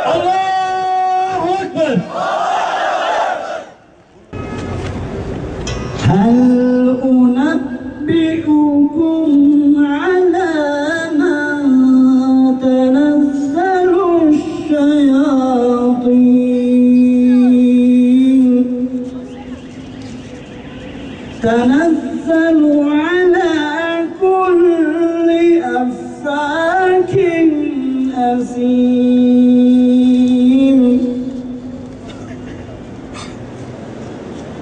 Allahu Ekber. Hel unabbi'ukum ala man tenazzalu'ş şeyatin. Tenazzalu ala kulli affakin asim.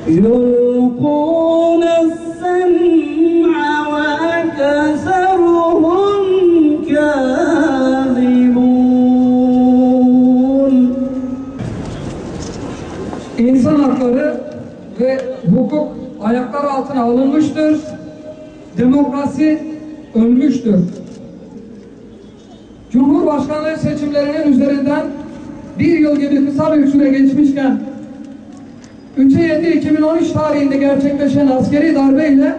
يلقون السمع وأكثرهم كاذبون. İnsan hakları ve hukuk ayaklar altına alınmıştır. Demokrasi ölmüştür. Cumhurbaşkanlığı seçimlerinin üzerinden bir yıl gibi kısa bir süre geçmişken 3'e 7 2013 tarihinde gerçekleşen askeri darbeyle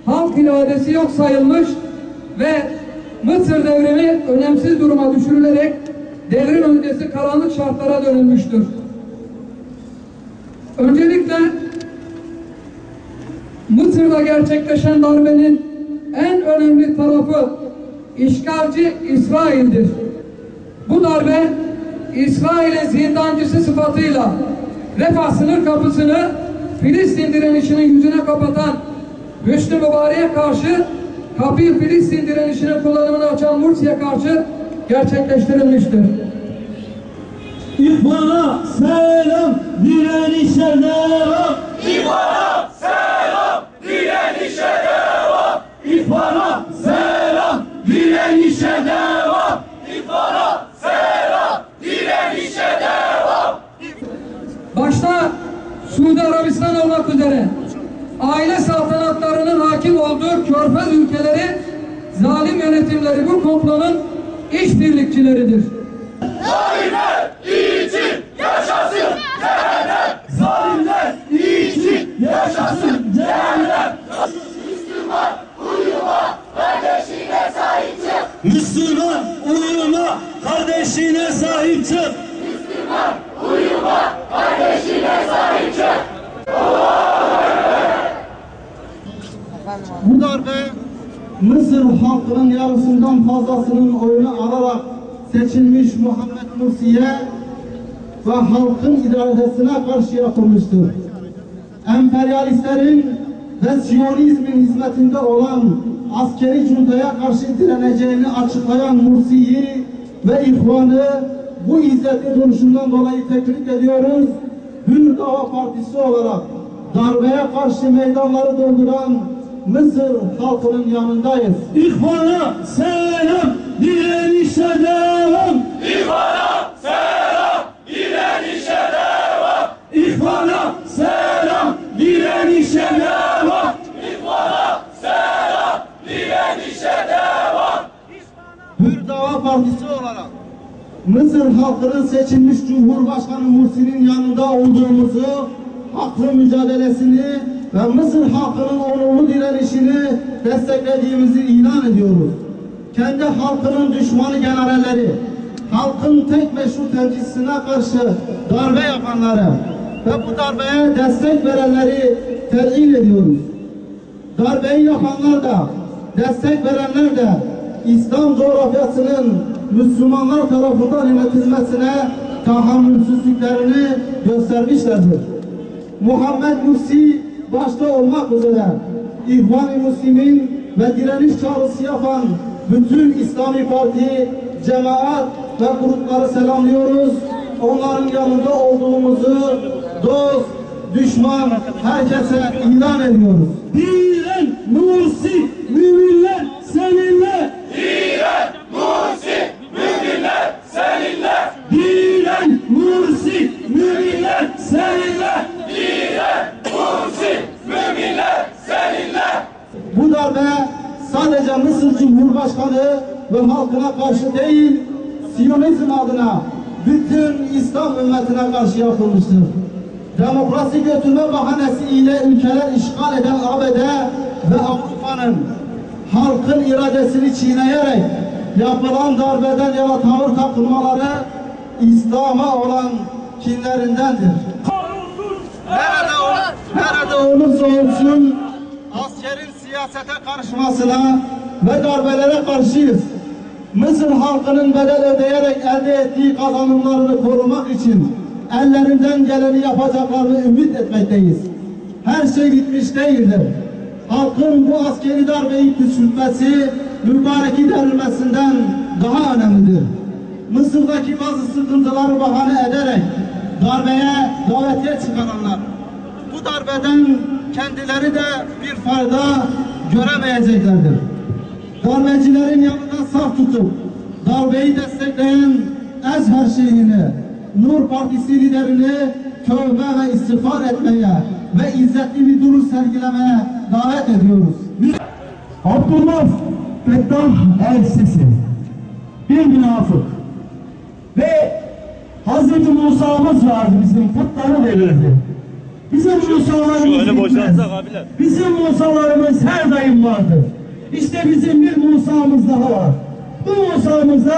halk iradesi yok sayılmış ve Mısır devrimi önemsiz duruma düşürülerek devrim öncesi karanlık şartlara dönülmüştür. Öncelikle Mısır'da gerçekleşen darbenin en önemli tarafı işgalci İsrail'dir. Bu darbe İsrail'in zindancısı sıfatıyla Refah sınır kapısını Filistin direnişinin yüzüne kapatan Hüsnü Mübarek'e karşı kapıyı Filistin direnişinin kullanımını açan Mursi'ye karşı gerçekleştirilmiştir. İhvana selam, direnişe devam. İhvana selam, direnişe devam. İhvana selam, direnişe devam. İhvana selam, direnişe devam. Başta Suudi Arabistan olmak üzere aile saltanatlarının hakim olduğu Körfez ülkeleri zalim yönetimleri bu komplonun işbirlikçileridir. Zalimler için yaşasın cehennem. Zalimler için yaşasın cehennem. Müslüman uyuma, kardeşine sahip çık. Müslüman uyuma, kardeşine sahip çık. Müslüman uyuma, kardeşine sahip çık. Bu darbe Mısır halkının yarısından fazlasının oyunu alarak seçilmiş Muhammed Mursi'ye ve halkın iradesine karşı yapılmıştır. Emperyalistlerin ve Siyonizmin hizmetinde olan askeri cuntaya karşı direneceğini açıklayan Mursi'yi ve İhvan'ı bu izzetli duruşundan dolayı tebrik ediyoruz. Hür Dava Partisi olarak darbeye karşı meydanları dolduran Mısır halkının yanındayız. İhvana selam, direnişe devam. İhvana selam, direnişe devam. İhvana selam, direnişe devam. İhvana selam, direnişe devam. Hür Dava Partisi olarak Mısır halkının seçilmiş Cumhurbaşkanı Mursi'nin yanında olduğumuzu, haklı mücadelesini ve Mısır halkının onurlu direnişini desteklediğimizi ilan ediyoruz. Kendi halkının düşmanı generalleri, halkın tek meşru temsilcisine karşı darbe yapanları ve bu darbeye destek verenleri tercih ediyoruz. Darbeyi yapanlar da, destek verenler de İslam coğrafyasının Müslümanlar tarafından yönetilmesine tahammülsüzlüklerini göstermişlerdir. Muhammed Mursi başta olmak üzere İhvan-ı Müslimin ve direniş çağrısı yapan bütün İslami Parti, cemaat ve grupları selamlıyoruz. Onların yanında olduğumuzu dost, düşman, herkese ilan ediyoruz. Diren Mursi, müminler seninle. Diren Mursi, müminler seninle. Diren Mursi, müminler seninle. Diren Mursi, müminler seninle. Bu darbe sadece Mısır Cumhurbaşkanı ve halkına karşı değil, Siyonizm adına bütün İslam ümmetine karşı yapılmıştır. Demokrasi götürme bahanesi ile ülkeler işgal eden ABD ve Avrupa'nın halkın iradesini çiğneyerek yapılan darbeden yana tavır takılmaları İslam'a olan kinlerindendir. Nerede olursa olsun askerin siyasete karışmasına ve darbelere karşıyız. Mısır halkının bedel ödeyerek elde ettiği kazanımlarını korumak için ellerinden geleni yapacaklarını ümit etmekteyiz. Her şey bitmiş değildir. Halkın bu askeri darbeyi küçültmesi, mübareki devrilmesinden daha önemlidir. Mısır'daki bazı sıkıntıları bahane ederek darbeye davetiye çıkaranlar, bu darbeden kendileri de bir fayda göremeyeceklerdir. Darbecilerin yanında saf tutup darbeyi destekleyen Ezher Şeyh'ini, Nur Partisi liderini tövbe ve istiğfar etmeye ve izzetli bir duruş sergilemeye davet ediyoruz. Abdullah Fettah El-Sisi bir münafık ve Hazreti Musa'mız vardı, bizim putları verirdi. Bizim Musa'larımız gitmez. Bizim Musa'larımız her daim vardır. İşte bizim bir Musa'mız daha var. Bu Musa'mız da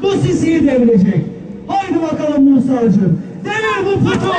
bu Sisi'yi devirecek. Haydi bakalım Musa'cığım, devir bu putu!